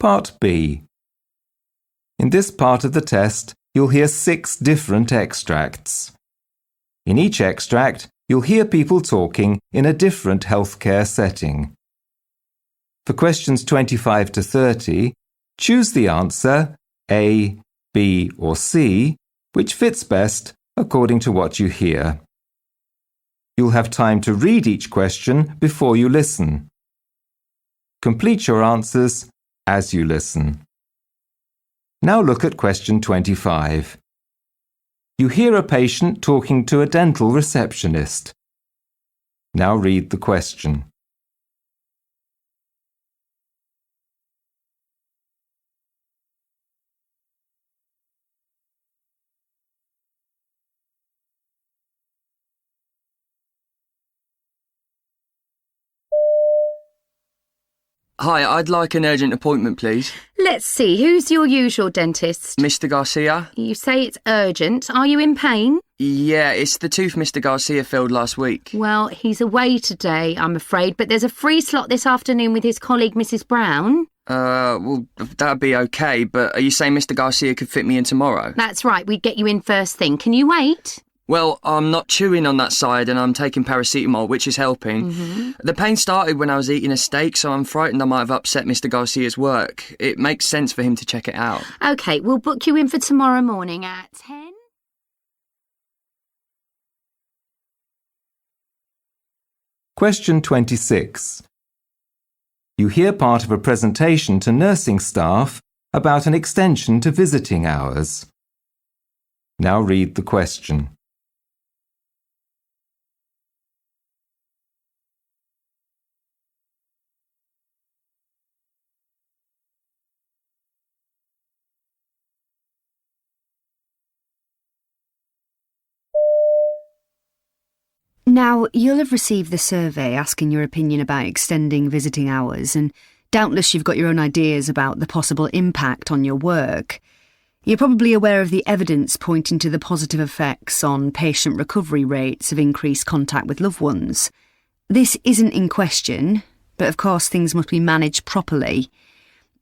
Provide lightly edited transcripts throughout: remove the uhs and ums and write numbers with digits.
Part B. In this part of the test, you'll hear 6 different extracts. In each extract, you'll hear people talking in a different healthcare setting. For questions 25 to 30, choose the answer A, B or C, which fits best according to what you hear. You'll have time to read each question before you listen. Complete your answers as you listen. Now look at question 25. You hear a patient talking to a dental receptionist. Now read the question. Hi, I'd like an urgent appointment, please. Let's see, who's your usual dentist? Mr. Garcia? You say it's urgent. Are you in pain? Yeah, it's the tooth Mr. Garcia filled last week. Well, he's away today, I'm afraid, but there's a free slot this afternoon with his colleague, Mrs. Brown. Well, that'd be okay, but are you saying Mr. Garcia could fit me in tomorrow? That's right, we'd get you in first thing. Can you wait? Well, I'm not chewing on that side and I'm taking paracetamol, which is helping. The pain started when I was eating a steak, so I'm frightened I might have upset Mr. Garcia's work. It makes sense for him to check it out. OK, we'll book you in for tomorrow morning at 10. Question 26. You hear part of a presentation to nursing staff about an extension to visiting hours. Now read the question. Now, you'll have received the survey asking your opinion about extending visiting hours, and doubtless you've got your own ideas about the possible impact on your work. You're probably aware of the evidence pointing to the positive effects on patient recovery rates of increased contact with loved ones. This isn't in question, but of course things must be managed properly.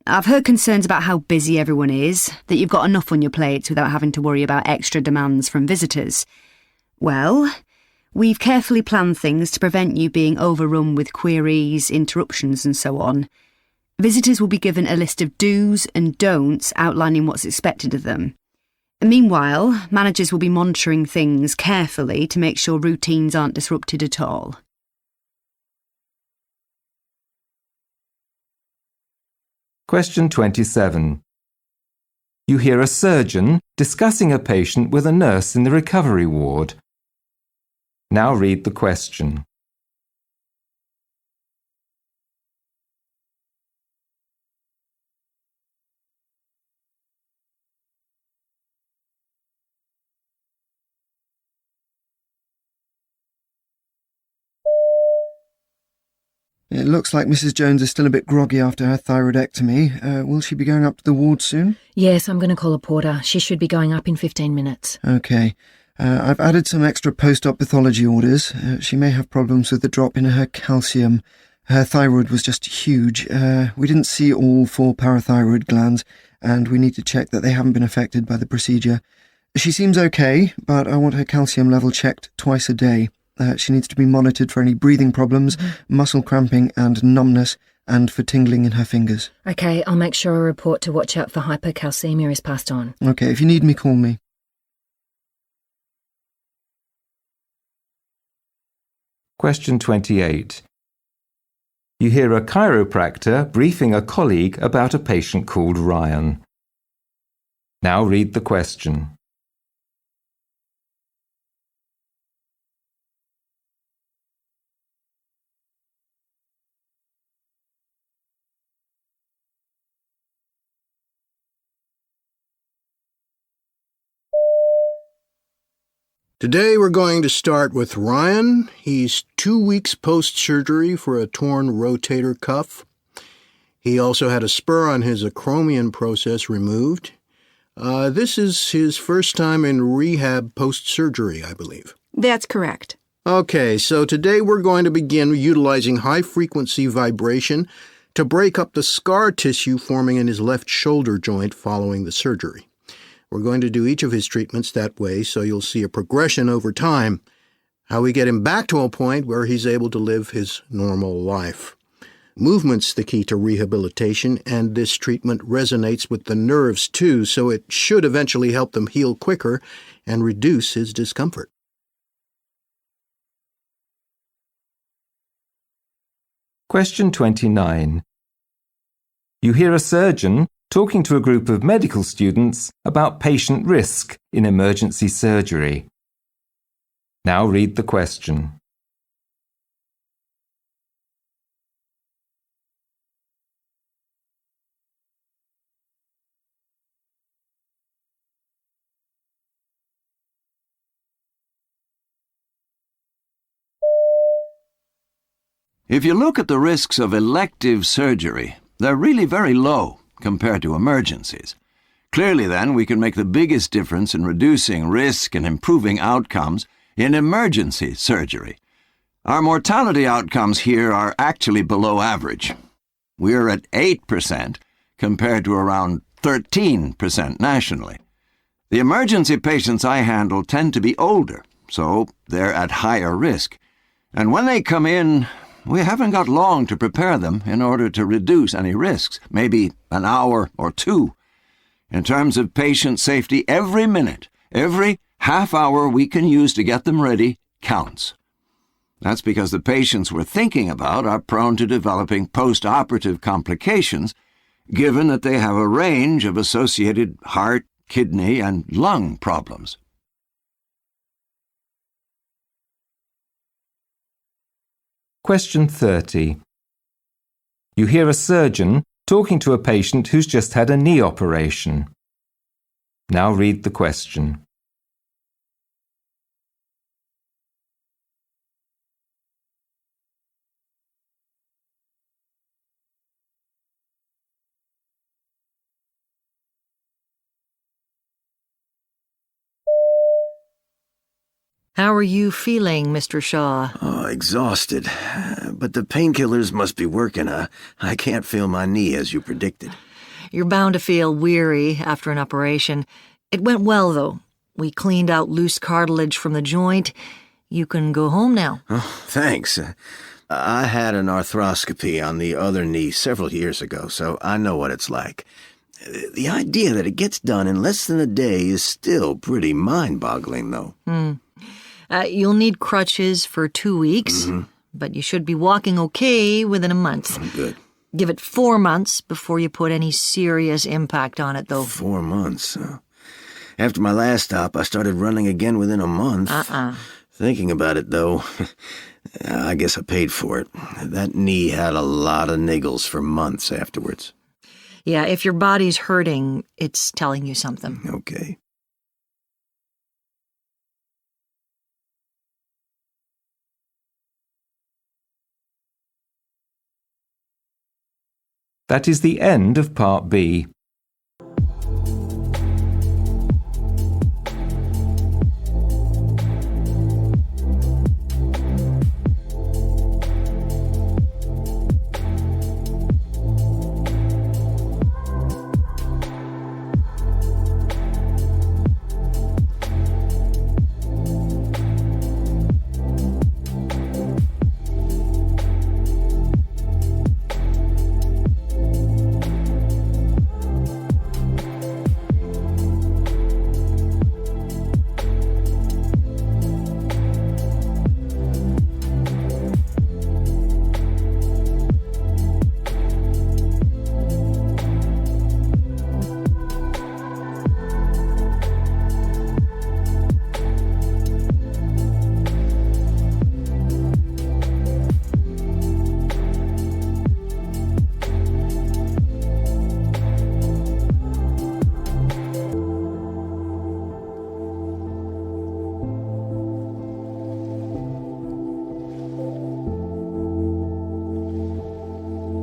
I've heard concerns about how busy everyone is, that you've got enough on your plates without having to worry about extra demands from visitors. Well, we've carefully planned things to prevent you being overrun with queries, interruptions and so on. Visitors will be given a list of do's and don'ts outlining what's expected of them. Meanwhile, managers will be monitoring things carefully to make sure routines aren't disrupted at all. Question 27. You hear a surgeon discussing a patient with a nurse in the recovery ward. Now read the question. It looks like Mrs. Jones is still a bit groggy after her thyroidectomy. Will she be going up to the ward soon? Yes, I'm going to call a porter. She should be going up in 15 minutes. OK. I've added some extra post-op pathology orders. She may have problems with the drop in her calcium. Her thyroid was just huge. We didn't see all 4 parathyroid glands, and we need to check that they haven't been affected by the procedure. She seems OK, but I want her calcium level checked twice a day. She needs to be monitored for any breathing problems, muscle cramping and numbness, and for tingling in her fingers. OK, I'll make sure a report to watch out for hypocalcemia is passed on. OK, if you need me, call me. Question 28. You hear a chiropractor briefing a colleague about a patient called Ryan. Now read the question. Today we're going to start with Ryan. He's 2 weeks post-surgery for a torn rotator cuff. He also had a spur on his acromion process removed. This is his first time in rehab post-surgery, I believe. That's correct. Okay, so today we're going to begin utilizing high-frequency vibration to break up the scar tissue forming in his left shoulder joint following the surgery. We're going to do each of his treatments that way, so you'll see a progression over time, how we get him back to a point where he's able to live his normal life. Movement's the key to rehabilitation, and this treatment resonates with the nerves too, so it should eventually help them heal quicker and reduce his discomfort. Question 29. You hear a surgeon talking to a group of medical students about patient risk in emergency surgery. Now read the question. If you look at the risks of elective surgery, they're really very low compared to emergencies. Clearly, then, we can make the biggest difference in reducing risk and improving outcomes in emergency surgery. Our mortality outcomes here are actually below average. We're at 8% compared to around 13% nationally. The emergency patients I handle tend to be older, so they're at higher risk. And when they come in, we haven't got long to prepare them in order to reduce any risks, maybe an hour or 2. In terms of patient safety, every minute, every half hour we can use to get them ready counts. That's because the patients we're thinking about are prone to developing post-operative complications, given that they have a range of associated heart, kidney, and lung problems. Question 30. You hear a surgeon talking to a patient who's just had a knee operation. Now read the question. How are you feeling, Mr. Shaw? Oh, exhausted. But the painkillers must be working. I can't feel my knee as you predicted. You're bound to feel weary after an operation. It went well, though. We cleaned out loose cartilage from the joint. You can go home now. Oh, thanks. I had an arthroscopy on the other knee several years ago, so I know what it's like. The idea that it gets done in less than a day is still pretty mind-boggling, though. You'll need crutches for 2 weeks, but you should be walking okay within a month. Oh, good. Give it 4 months before you put any serious impact on it, though. 4 months? After my last stop, I started running again within a month. Thinking about it, though, I guess I paid for it. That knee had a lot of niggles for months afterwards. Yeah, if your body's hurting, it's telling you something. Okay. That is the end of Part B.